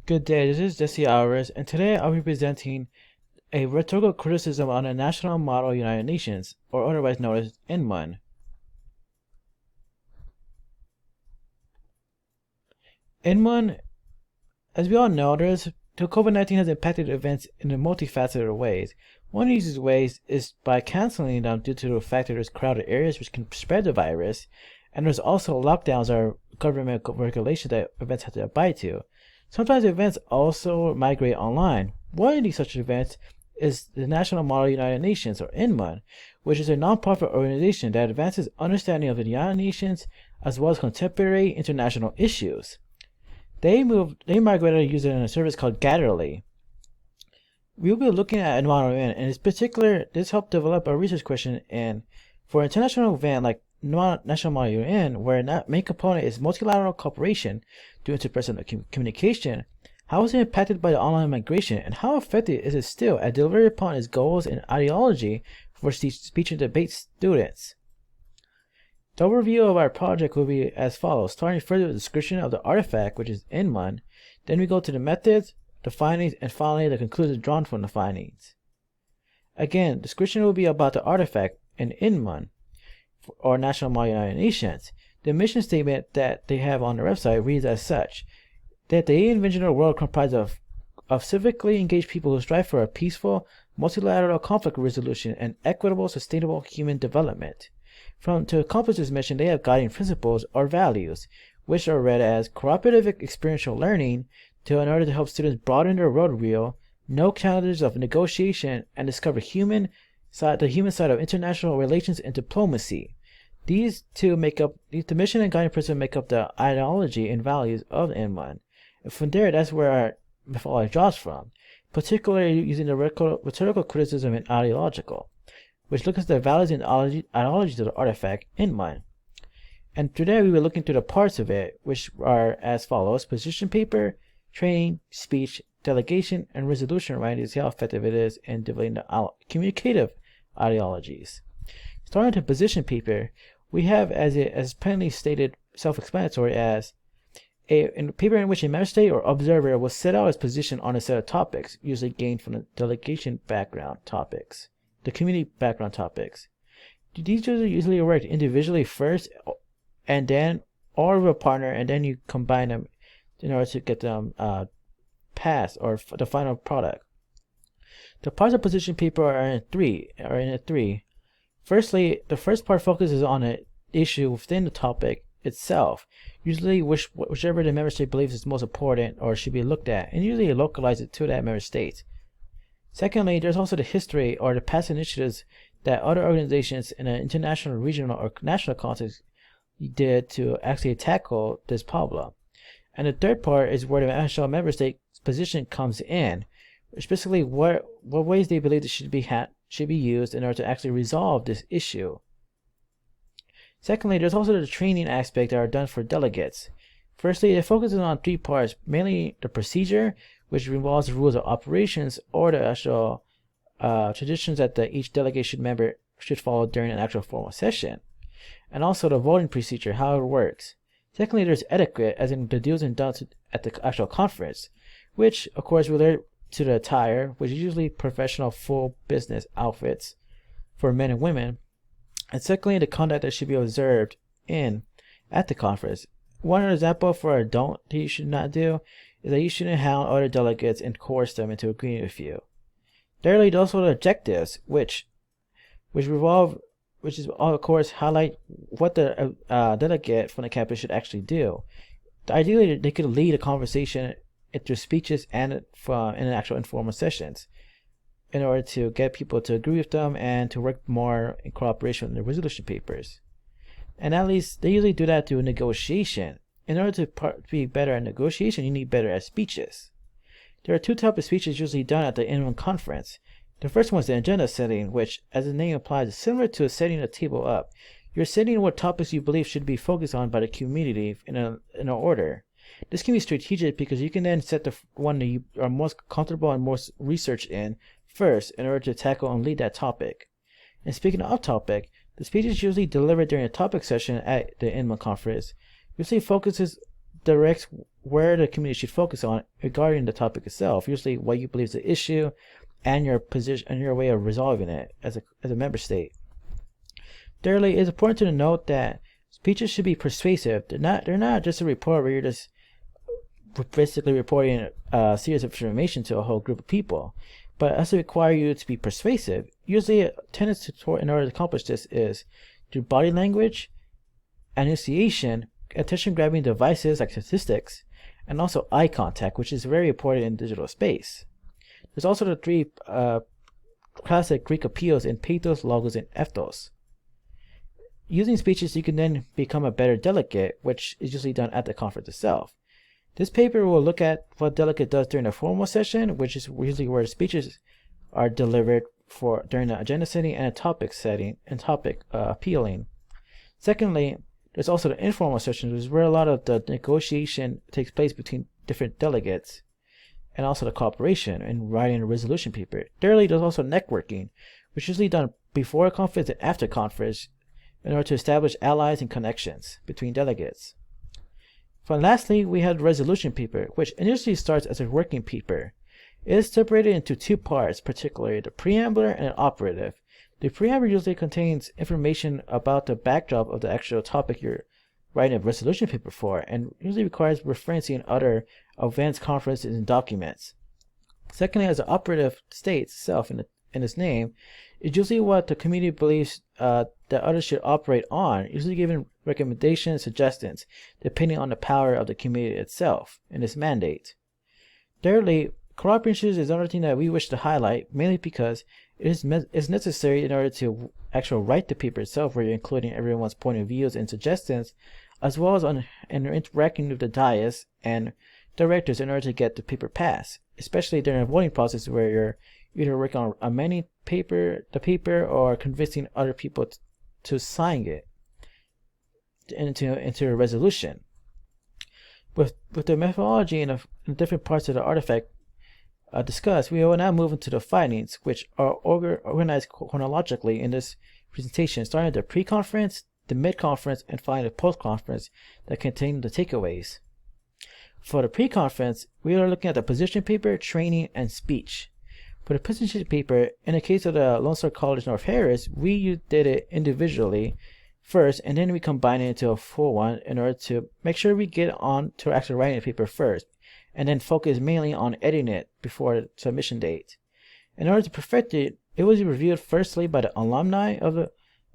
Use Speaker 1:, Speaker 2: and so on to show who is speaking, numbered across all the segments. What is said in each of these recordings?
Speaker 1: Good day, this is Jesse Alvarez, and today I'll be presenting a rhetorical criticism on the National Model United Nations, or otherwise known as NMUN. NMUN, as we all know, COVID-19 has impacted events in multifaceted ways. One of these ways is by canceling them due to the fact that there's crowded areas which can spread the virus, and there's also lockdowns or government regulations that events have to abide to. Sometimes events also migrate online. One of these such events is the National Model United Nations, or NMUN, which is a nonprofit organization that advances understanding of the United Nations as well as contemporary international issues. They migrated using a service called Gatherly. We'll be looking at NMUN, and in particular, this helped develop a research question for an international event like National Model UN, where the main component is multilateral cooperation due to interpersonal communication. How is it impacted by the online migration, and how effective is it still at delivering upon its goals and ideology for speech and debate students? The overview of our project will be as follows, starting first with a description of the artifact, which is NMUN. Then we go to the methods, the findings, and finally the conclusions drawn from the findings. Again, the description will be about the artifact in NMUN, or National Model United Nations. The mission statement that they have on their website reads as such: that they envision a world comprised of civically engaged people who strive for a peaceful, multilateral conflict resolution and equitable, sustainable human development. To accomplish this mission, they have guiding principles or values, which are read as cooperative experiential learning in order to help students broaden their worldview, know challenges of negotiation, and discover the human side of international relations and diplomacy. The mission and guiding principles make up the ideology and values of NMUN. And from there, that's where our methodology draws from, particularly using the rhetorical criticism and ideological, which looks at the values and ideologies of the artifact NMUN. And today we will look into the parts of it, which are as follows: position paper, training, speech, delegation, and resolution writing, to see how effective it is in developing the communicative ideologies. Starting with the position paper, we have as plainly stated, self-explanatory, as a paper in which a member state or observer will set out its position on a set of topics, usually gained from the delegation background topics, the community background topics. These usually work individually first, and then, or with a partner, and then you combine them in order to get them passed, or the final product. The parts of position paper are in three. Firstly, the first part focuses on an issue within the topic itself, usually whichever the member state believes is most important or should be looked at, and usually localize it to that member state. Secondly, there's also the history or the past initiatives that other organizations in an international, regional, or national context did to actually tackle this problem. And the third part is where the national member state position comes in, which basically what ways they believe it should be used in order to actually resolve this issue. Secondly, there's also the training aspect that are done for delegates. Firstly, it focuses on three parts, mainly the procedure, which involves the rules of operations or the actual traditions that each delegation member should follow during an actual formal session, and also the voting procedure, how it works. Secondly, there's etiquette, as in the do's and don'ts at the actual conference, which of course relate to the attire, which is usually professional full business outfits for men and women. And secondly, the conduct that should be observed at the conference. One example for a don't that you should not do is that you shouldn't hound other delegates and coerce them into agreeing with you. Thirdly, there's also the objectives, which is of course highlight what the delegate from the campus should actually do. Ideally, they could lead a conversation through speeches and in actual informal sessions, in order to get people to agree with them and to work more in cooperation with the resolution papers. And at least they usually do that through negotiation. In order to be better at negotiation, you need better at speeches. There are two types of speeches usually done at the NMUN conference. The first one is the agenda setting, which, as the name implies, is similar to setting a table up. You're setting what topics you believe should be focused on by the community in an order. This can be strategic because you can then set the one that you are most comfortable and most researched in first in order to tackle and lead that topic. And speaking of topic, the speech is usually delivered during a topic session at the NMUN conference. Usually focuses directs where the community should focus on regarding the topic itself, usually what you believe is the issue and your position and your way of resolving it as a member state. Thirdly, it's important to note that speeches should be persuasive. They're not just a report where you're just basically reporting a series of information to a whole group of people, but also require you to be persuasive. Usually, a tendency in order to accomplish this is through body language, enunciation, attention-grabbing devices like statistics, and also eye contact, which is very important in digital space. There's also the three classic Greek appeals in pathos, logos, and ethos. Using speeches, you can then become a better delegate, which is usually done at the conference itself. This paper will look at what delegate does during a formal session, which is usually where speeches are delivered for during the agenda setting and a topic setting and topic appealing. Secondly, there's also the informal sessions, which is where a lot of the negotiation takes place between different delegates, and also the cooperation in writing a resolution paper. Thirdly, there's also networking, which is usually done before a conference and after conference in order to establish allies and connections between delegates. Lastly, we have the resolution paper, which initially starts as a working paper. It is separated into two parts, particularly the preamble and an operative. The preamble usually contains information about the backdrop of the actual topic you're writing a resolution paper for, and usually requires referencing other advanced conferences and documents. Secondly, as the operative states itself in its name, is usually what the community believes that others should operate on, usually giving recommendations, suggestions, depending on the power of the community itself and its mandate. Thirdly, cooperation is another thing that we wish to highlight, mainly because it is necessary in order to actually write the paper itself, where you're including everyone's point of views and suggestions, as well as interacting with the dais and directors in order to get the paper passed, especially during a voting process where you're either working on amending the paper or convincing other people to sign it into a resolution. With the methodology and the different parts of the artifact discussed, we will now move into the findings, which are organized chronologically in this presentation, starting at the pre-conference, the mid-conference, and finally the post-conference that contain the takeaways. For the pre-conference, we are looking at the position paper, training, and speech. For the position paper, in the case of the Lone Star College North Harris, we did it individually first, and then we combine it into a full one in order to make sure we get on to actually writing the paper first, and then focus mainly on editing it before the submission date. In order to perfect it, it was reviewed firstly by the alumni of the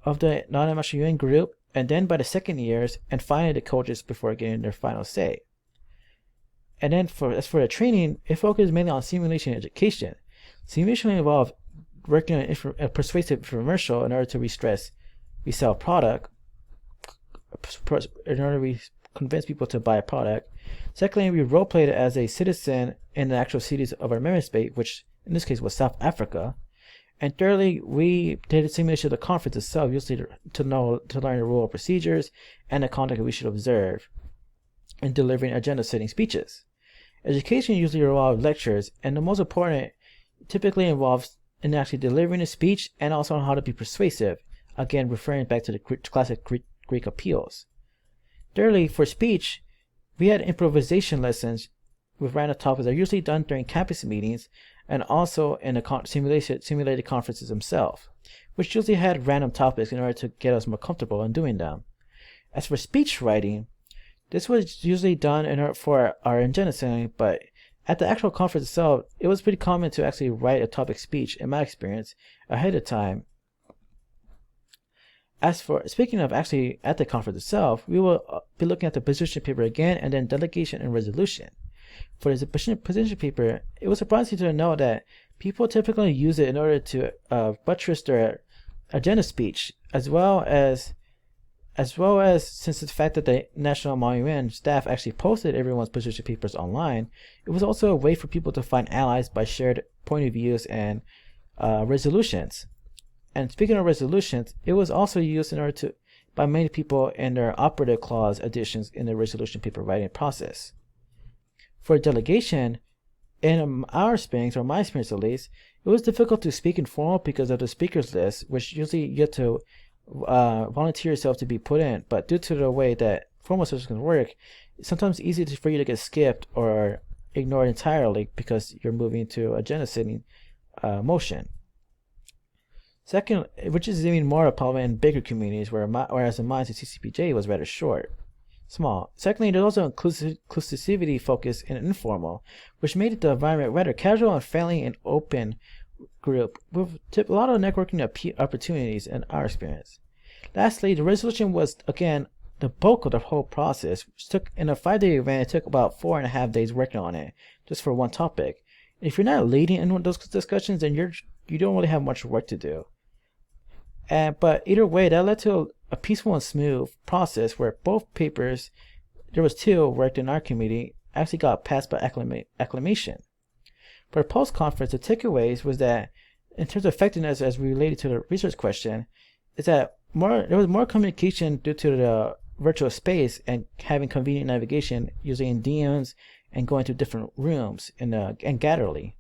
Speaker 1: NMUN group, and then by the second years, and finally the coaches before getting their final say. And then as for the training, it focused mainly on simulation education. Simulation involved working on a persuasive infomercial in order to resell a product, in order to convince people to buy a product. Secondly, we role-played it as a citizen in the actual cities of our member state, which in this case was South Africa. And thirdly, we did a simulation of the conference itself, usually to learn the rule of procedures and the conduct that we should observe in delivering agenda-setting speeches. Education usually involves lectures, and the most important typically involves in actually delivering a speech and also on how to be persuasive, again referring back to the classic Greek appeals. Thirdly, for speech, we had improvisation lessons with random topics that are usually done during campus meetings and also in the simulated conferences themselves, which usually had random topics in order to get us more comfortable in doing them. As for speech writing, this was usually done for our agenda setting, but at the actual conference itself, it was pretty common to actually write a topic speech, in my experience, ahead of time. As for speaking of actually at the conference itself, we will be looking at the position paper again, and then delegation and resolution. For the position paper, it was surprising to know that people typically use it in order to buttress their agenda speech, as well as since the fact that the National NMUN staff actually posted everyone's position papers online, it was also a way for people to find allies by shared point of views and resolutions. And speaking of resolutions, it was also used by many people in their operative clause additions in the resolution paper writing process. For delegation, in our experience, or my experience at least, it was difficult to speak informal because of the speakers list, which usually you have to volunteer yourself to be put in. But due to the way that informal sessions can work, it's sometimes easy for you to get skipped or ignored entirely because you're moving to agenda setting motion. Second, which is even more prevalent in bigger communities whereas the mines at CCPJ was rather small. Secondly, there's also inclusivity focus in informal, which made the environment rather casual and friendly and open group with a lot of networking opportunities in our experience. Lastly, the resolution was, again, the bulk of the whole process, which took, in a 5-day event, it took about 4.5 days working on it, just for one topic. If you're not leading in those discussions, then you don't really have much work to do. But either way, that led to a peaceful and smooth process where both papers, there was 2 worked in our committee, actually got passed by acclamation. For the post-conference, the takeaways was that, in terms of effectiveness as related to the research question, is that there was more communication due to the virtual space and having convenient navigation using DMs and going to different rooms and Gatherly.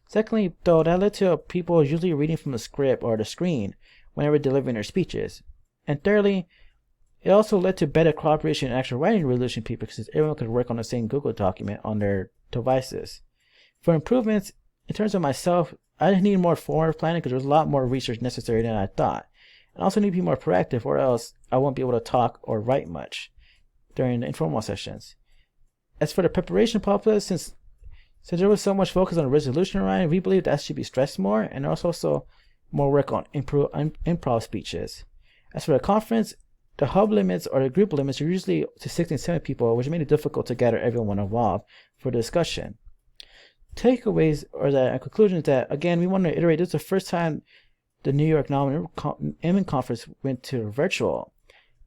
Speaker 1: Secondly, though, that led to people usually reading from the script or the screen whenever delivering their speeches. And thirdly, it also led to better cooperation in actual writing resolution papers because everyone could work on the same Google document on their devices. For improvements, in terms of myself, I need more forward planning because there's a lot more research necessary than I thought. And I also need to be more proactive or else I won't be able to talk or write much during the informal sessions. As for the preparation process, since there was so much focus on resolution writing, we believe that should be stressed more, and there's also more work on improv speeches. As for the conference, the hub limits or the group limits are usually to 6 and 7 people, which made it difficult to gather everyone involved for the discussion. Takeaways or the conclusion is that, again, we want to iterate, this is the first time the New York NMUN conference went to virtual,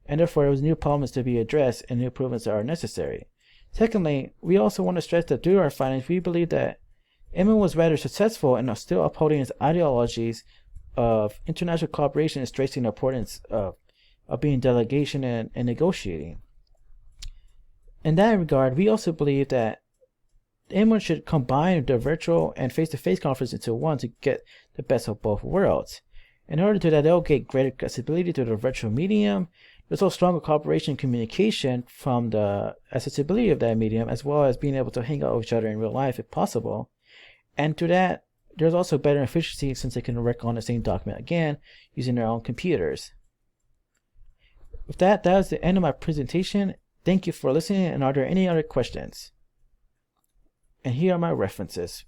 Speaker 1: and therefore there was new problems to be addressed and new improvements that are necessary. Secondly, we also want to stress that due to our findings, we believe that NMUN was rather successful and are still upholding its ideologies of international cooperation and stressing the importance of being delegation and negotiating. In that regard, we also believe that NMUN should combine the virtual and face-to-face conference into one to get the best of both worlds. In order to do that, they'll get greater accessibility to the virtual medium. There's also stronger cooperation and communication from the accessibility of that medium, as well as being able to hang out with each other in real life if possible. And to that, there's also better efficiency since they can work on the same document again using their own computers. With that, that is the end of my presentation. Thank you for listening, and are there any other questions? And here are my references.